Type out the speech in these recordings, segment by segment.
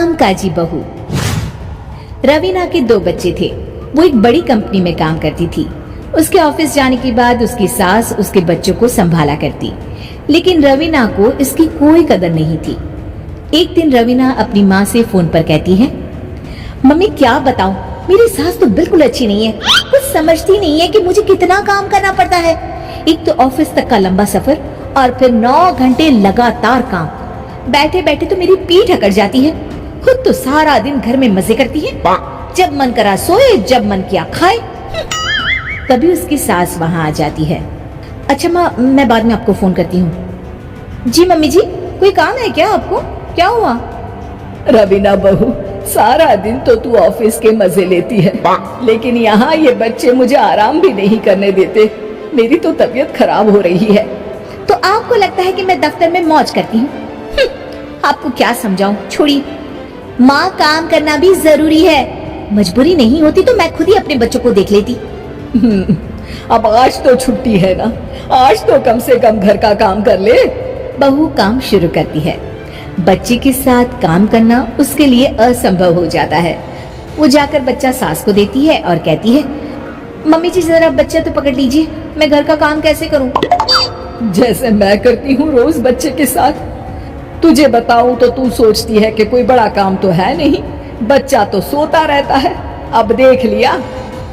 कामकाजी बहू। रवीना के 2 बच्चे थे। वो एक बड़ी कंपनी में काम करती थी। उसके ऑफिस जाने के बाद उसकी सास उसके बच्चों को संभाला करती, लेकिन रवीना को इसकी कोई कदर नहीं थी। एक दिन रवीना अपनी माँ से फोन पर कहती है, मम्मी क्या बताऊं, मेरी सास तो बिल्कुल अच्छी नहीं है। कुछ समझती नहीं है कि मुझे कितना काम करना पड़ता है। एक तो ऑफिस तक का लंबा सफर और फिर 9 घंटे लगातार काम। बैठे बैठे तो मेरी पीठ अकड़ जाती है। खुद तो सारा दिन घर में मजे करती है, जब मन करा सोए, जब मन किया खाए। तभी उसकी सास वहाँ आ जाती है। अच्छा माँ, मैं बाद में आपको फोन करती हूँ। जी मम्मी जी, कोई काम है क्या आपको? क्या हुआ? रवीना बहू, सारा दिन तो तू ऑफिस के मजे लेती है, लेकिन यहाँ ये बच्चे मुझे आराम भी नहीं करने देते। मेरी तो तबीयत खराब हो रही है। तो आपको लगता है कि मैं दफ्तर में मौज करती हूँ? आपको क्या समझाऊं, छोड़िए। माँ, काम करना भी जरूरी है। मजबूरी नहीं होती तो मैं खुद ही अपने बच्चों को देख लेती। अब आज तो छुट्टी है ना, आज तो कम से कम घर का काम कर ले। बहू काम शुरू करती है। बच्चे के साथ काम करना उसके लिए असंभव हो जाता है। वो जाकर बच्चा सास को देती है और कहती है, मम्मी जी जरा बच्चा तो पकड़ लीजिए, मैं घर का काम कैसे करूं? जैसे मैं करती हूँ रोज बच्चे के साथ। तुझे बताऊं तो तू सोचती है कि कोई बड़ा काम तो है नहीं, बच्चा तो सोता रहता है। अब देख लिया।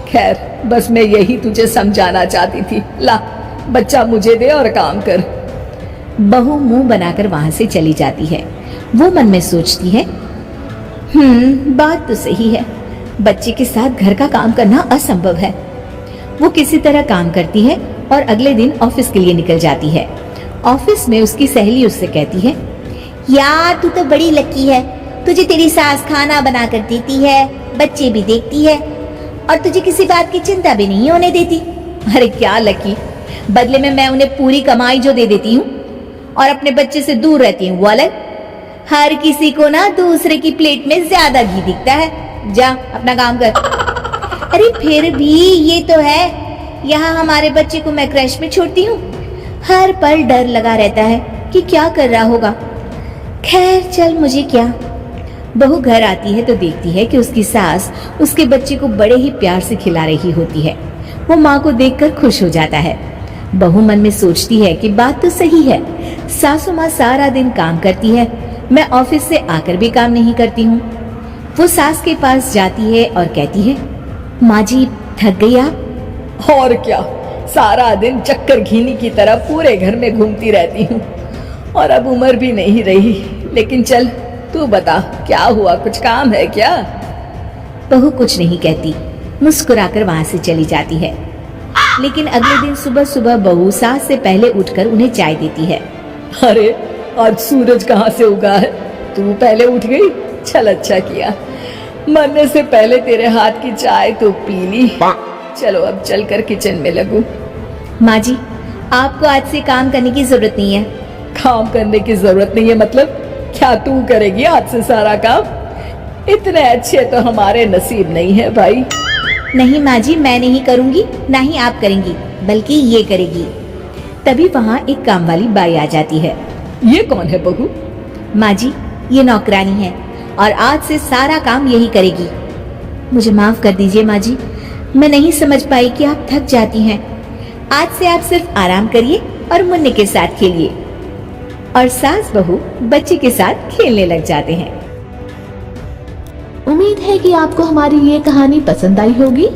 खैर, बस मैं यही तुझे समझाना चाहती थी। ला, बच्चा मुझे दे और काम कर। बहू मुंह बनाकर वहां से चली जाती है। वो मन में सोचती है, बात तो सही है, बच्चे के साथ घर का काम करना असंभव है। वो किसी तरह काम करती है और अगले दिन ऑफिस के लिए निकल जाती है। ऑफिस में उसकी सहेली उससे कहती है, यार तू तो बड़ी लकी है, तुझे तेरी सास खाना बना कर देती है, बच्चे भी देखती है और तुझे किसी बात की चिंता भी नहीं होने देती। अरे क्या लकी, बदले में मैं उन्हें पूरी कमाई जो दे देती हूँ और अपने बच्चे से दूर रहती हूँ वो अलग। हर किसी को ना दूसरे की प्लेट में ज्यादा घी दिखता है। जा अपना काम कर। अरे फिर भी ये तो है, यहाँ हमारे बच्चे को मैं क्रैश में छोड़ती हूँ, हर पल डर लगा रहता है कि क्या कर रहा होगा। खैर चल, मुझे क्या। बहू घर आती है तो देखती है कि उसकी सास उसके बच्चे को बड़े ही प्यार से खिला रही होती है। वो माँ को देखकर खुश हो जाता है। बहू मन में सोचती है कि बात तो सही है, सासू माँ सारा दिन काम करती है, मैं ऑफिस से आकर भी काम नहीं करती हूँ। वो सास के पास जाती है और कहती है, माँ जी थक गई आप? और क्या, सारा दिन चक्कर घीनी की तरह पूरे घर में घूमती रहती हूँ और अब उम्र भी नहीं रही। लेकिन चल तू बता, क्या हुआ, कुछ काम है क्या? बहू कुछ नहीं कहती, मुस्कुराकर वहां से चली जाती है। लेकिन अगले दिन सुबह सुबह बहू सास से पहले उठकर उन्हें चाय देती है। अरे आज सूरज कहाँ से उगा है, तू पहले उठ गई? चल अच्छा किया, मरने से पहले तेरे हाथ की चाय तो पी ली। चलो अब चलकर किचन में लगूं। माँ जी, आपको आज से काम करने की जरूरत नहीं है। काम करने की जरूरत नहीं है मतलब? क्या तू करेगी आज से सारा काम? इतने अच्छे तो हमारे नसीब नहीं है भाई। नहीं माँ जी, मैं नहीं करूँगी, ना ही आप करेंगी, बल्कि ये करेगी। तभी वहाँ एक काम वाली बाई आ जाती है। ये कौन है बहू? माँ जी, ये नौकरानी है और आज से सारा काम यही करेगी। मुझे माफ कर दीजिए माँ जी, मैं नहीं समझ पाई कि आप थक जाती हैं। आज से आप सिर्फ आराम करिए और मुन्ने के साथ खेलिए। और सास बहू बच्चे के साथ खेलने लग जाते हैं। उम्मीद है कि आपको हमारी ये कहानी पसंद आई होगी।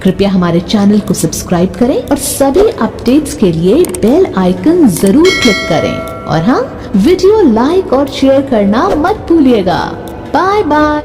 कृपया हमारे चैनल को सब्सक्राइब करें और सभी अपडेट्स के लिए बेल आइकन जरूर क्लिक करें। और हाँ, वीडियो लाइक और शेयर करना मत भूलिएगा। Bye bye.